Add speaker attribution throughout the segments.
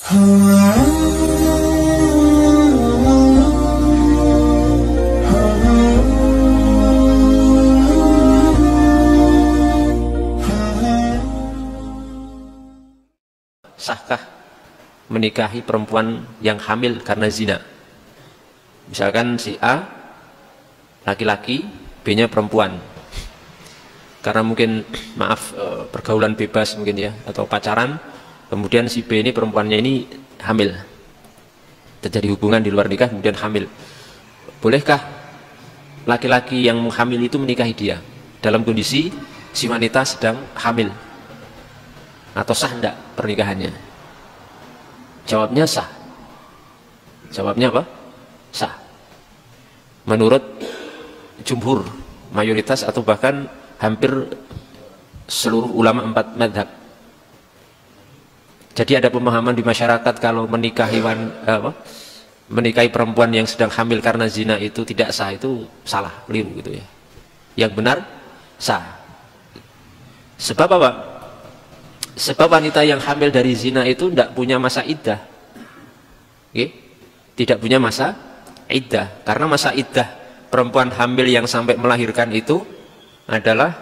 Speaker 1: Sahkah menikahi perempuan yang hamil karena zina? Misalkan si A laki-laki, B-nya perempuan. Karena mungkin maaf pergaulan bebas mungkin ya, atau pacaran, kemudian si B ini perempuannya ini hamil. Terjadi hubungan di luar nikah kemudian hamil. Bolehkah laki-laki yang hamil itu menikahi dia dalam kondisi si wanita sedang hamil? Atau sah enggak pernikahannya? Jawabnya sah. Jawabnya apa? Sah. Menurut jumhur, mayoritas atau bahkan hampir seluruh ulama 4 madhab. Jadi ada pemahaman di masyarakat kalau menikahi menikahi perempuan yang sedang hamil karena zina itu tidak sah, itu salah, keliru gitu ya. Yang benar sah. Sebab apa? Sebab wanita yang hamil dari zina itu tidak punya masa iddah. Okay? Tidak punya masa iddah. Karena masa iddah perempuan hamil yang sampai melahirkan itu adalah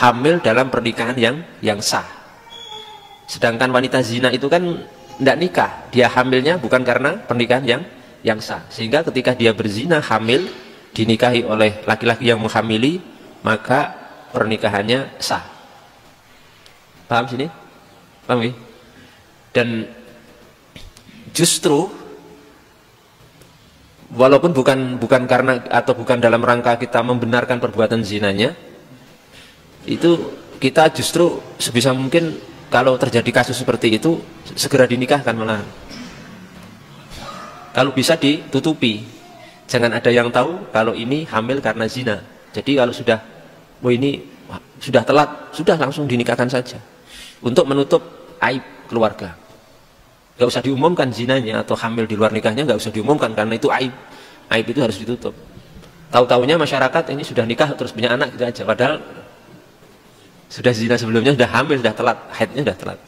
Speaker 1: hamil dalam pernikahan yang sah. Sedangkan wanita zina itu kan tidak nikah. Dia hamilnya bukan karena pernikahan yang sah. Sehingga ketika dia berzina hamil, dinikahi oleh laki-laki yang menghamili, maka pernikahannya sah. Paham sini? Paham ya? Dan justru walaupun bukan karena atau bukan dalam rangka kita membenarkan perbuatan zinanya, itu kita justru sebisa mungkin kalau terjadi kasus seperti itu segera dinikahkan malahan. Kalau bisa ditutupi, jangan ada yang tahu kalau ini hamil karena zina. Jadi kalau sudah ini sudah telat, sudah langsung dinikahkan saja untuk menutup aib keluarga. Gak usah diumumkan zinanya atau hamil di luar nikahnya, gak usah diumumkan karena itu aib. Aib itu harus ditutup. Tahu-taunya masyarakat ini sudah nikah terus punya anak gitu aja, padahal sudah zina sebelumnya, sudah hamil, sudah telat, haidnya sudah telat.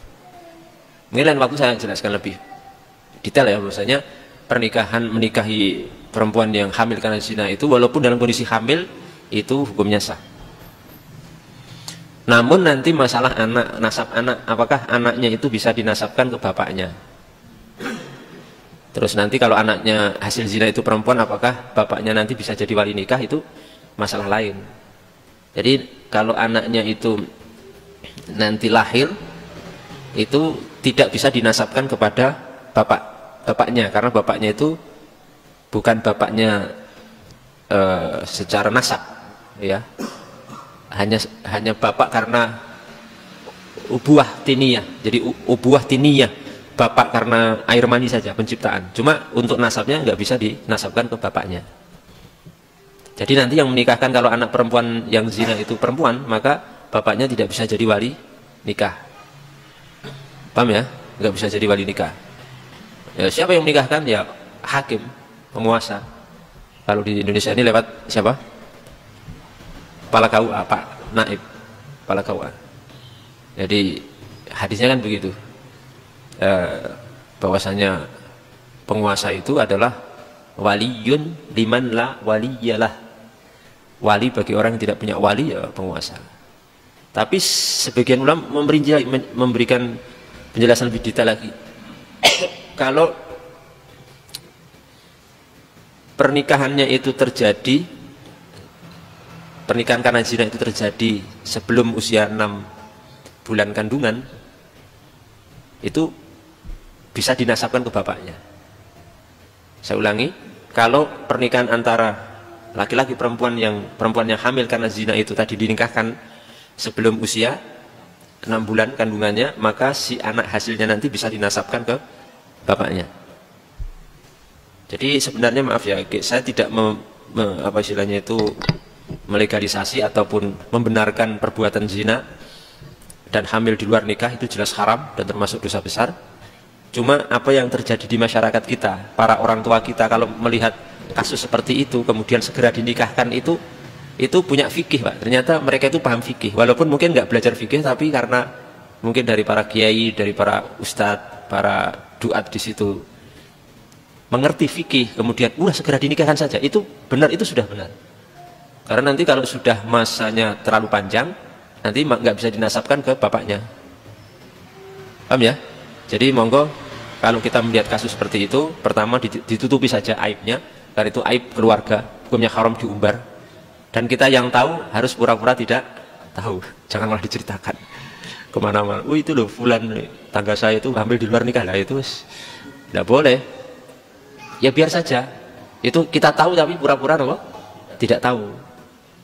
Speaker 1: Ini lain waktu saya jelaskan lebih detail ya, bahwasanya pernikahan menikahi perempuan yang hamil karena zina itu walaupun dalam kondisi hamil itu hukumnya sah. Namun nanti masalah anak, nasab anak, apakah anaknya itu bisa dinasabkan ke bapaknya? Terus nanti kalau anaknya hasil zina itu perempuan, apakah bapaknya nanti bisa jadi wali nikah? Itu masalah lain. Jadi kalau anaknya itu nanti lahir, itu tidak bisa dinasabkan kepada bapaknya, karena bapaknya itu bukan bapaknya secara nasab, ya. Hanya bapak karena ubuah tiniyah. Jadi ubuah tiniyah, bapak karena air mani saja penciptaan. Cuma untuk nasabnya nggak bisa dinasabkan ke bapaknya. Jadi nanti yang menikahkan kalau anak perempuan yang zina itu perempuan, maka bapaknya tidak bisa jadi wali nikah. Paham ya? Nggak bisa jadi wali nikah. Ya, siapa yang menikahkan? Ya hakim, penguasa. Kalau di Indonesia ini lewat siapa? Kepala KUA, Pak Naib, kepala KUA. Jadi hadisnya kan begitu, bahwasanya penguasa itu adalah waliyun liman la waliyalah. Wali bagi orang yang tidak punya wali, ya penguasa. Tapi sebagian ulama memberikan penjelasan lebih detail lagi. Kalau pernikahannya itu terjadi, pernikahan karena zina itu terjadi sebelum usia 6 bulan kandungan, itu bisa dinasabkan ke bapaknya. Saya ulangi, kalau pernikahan antara laki-laki perempuan yang hamil karena zina itu tadi dinikahkan sebelum usia 6 bulan kandungannya, maka si anak hasilnya nanti bisa dinasabkan ke bapaknya. Jadi sebenarnya maaf ya, saya tidak apa istilahnya itu melegalisasi ataupun membenarkan perbuatan zina dan hamil di luar nikah, itu jelas haram dan termasuk dosa besar. Cuma apa yang terjadi di masyarakat kita, para orang tua kita kalau melihat kasus seperti itu kemudian segera dinikahkan, itu punya fikih, Pak. Ternyata mereka itu paham fikih, walaupun mungkin nggak belajar fikih, tapi karena mungkin dari para kiai, dari para ustadz, para duat di situ mengerti fikih, kemudian segera dinikahkan saja, itu benar, itu sudah benar. Karena nanti kalau sudah masanya terlalu panjang, nanti nggak bisa dinasabkan ke bapaknya. Paham ya? Jadi monggo kalau kita melihat kasus seperti itu, pertama ditutupi saja aibnya, karena itu aib keluarga, hukumnya haram diumbar. Dan kita yang tahu harus pura-pura tidak tahu, jangan malah diceritakan kemana-mana. Oh itu loh fulan tangga saya itu hamil di luar nikah, lah itu tidak boleh. Ya biar saja, itu kita tahu tapi pura-pura tidak tahu.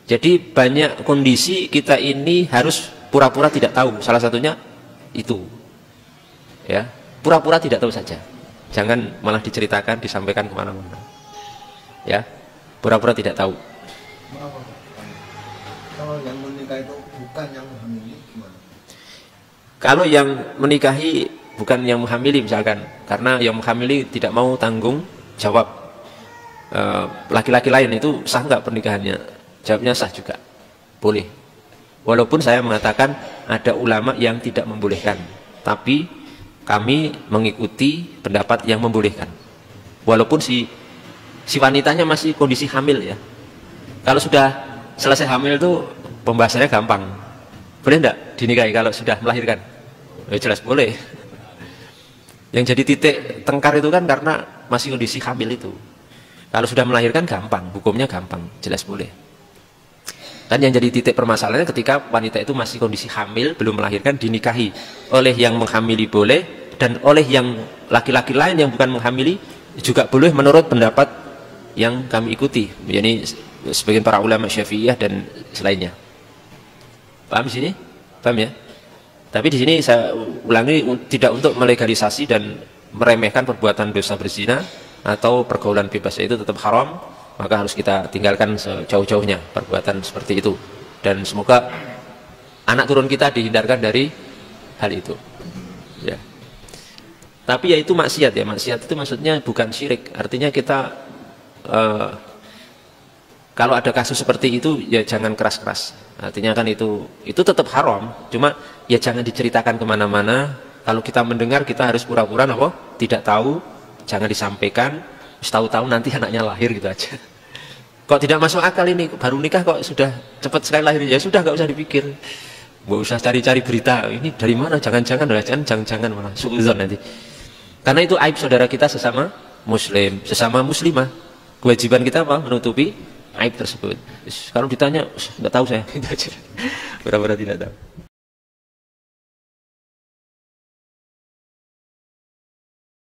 Speaker 1: Jadi banyak kondisi kita ini harus pura-pura tidak tahu. Salah satunya itu, ya, pura-pura tidak tahu saja. Jangan malah diceritakan, disampaikan kemana-mana. Ya, pura-pura tidak tahu.
Speaker 2: Kalau yang menikah itu bukan yang menghamili gimana?
Speaker 1: Kalau yang menikahi bukan yang menghamili misalkan, karena yang menghamili tidak mau tanggung jawab, laki-laki lain itu sah nggak pernikahannya? Jawabnya sah juga, boleh. Walaupun saya mengatakan ada ulama yang tidak membolehkan, tapi kami mengikuti pendapat yang membolehkan. Walaupun si wanitanya masih kondisi hamil ya. Kalau sudah selesai hamil itu pembahasannya gampang. Boleh enggak dinikahi kalau sudah melahirkan? Ya jelas boleh. Yang jadi titik tengkar itu kan karena masih kondisi hamil itu. Kalau sudah melahirkan gampang, hukumnya gampang, jelas boleh. Dan yang jadi titik permasalahannya ketika wanita itu masih kondisi hamil, belum melahirkan, dinikahi oleh yang menghamili boleh, dan oleh yang laki-laki lain yang bukan menghamili juga boleh menurut pendapat yang kami ikuti, yakni sebagian para ulama Syafi'iyah dan selainnya. Paham di sini? Paham ya? Tapi di sini saya ulangi, tidak untuk melegalisasi dan meremehkan perbuatan dosa berzina atau pergaulan bebas, itu tetap haram, maka harus kita tinggalkan sejauh-jauhnya perbuatan seperti itu. Dan semoga anak turun kita dihindarkan dari hal itu. Ya. Tapi ya itu maksiat ya, maksiat itu maksudnya bukan syirik. Artinya kita kalau ada kasus seperti itu ya jangan keras-keras. Artinya kan itu tetap haram, cuma ya jangan diceritakan kemana-mana. Kalau kita mendengar kita harus pura-pura tidak tahu, jangan disampaikan. Tahu-tahu nanti anaknya lahir gitu aja. Kok tidak masuk akal ini, baru nikah kok sudah cepat sekali lahir, ya sudah nggak usah dipikir, nggak usah cari-cari berita ini dari mana, jangan-jangan malah suudzon nanti. Karena itu aib saudara kita sesama muslim, sesama muslimah. Kewajiban kita apa? Menutupi aib tersebut. Kalau ditanya nggak tahu saya, itu aja. Benar-benar tidak tahu.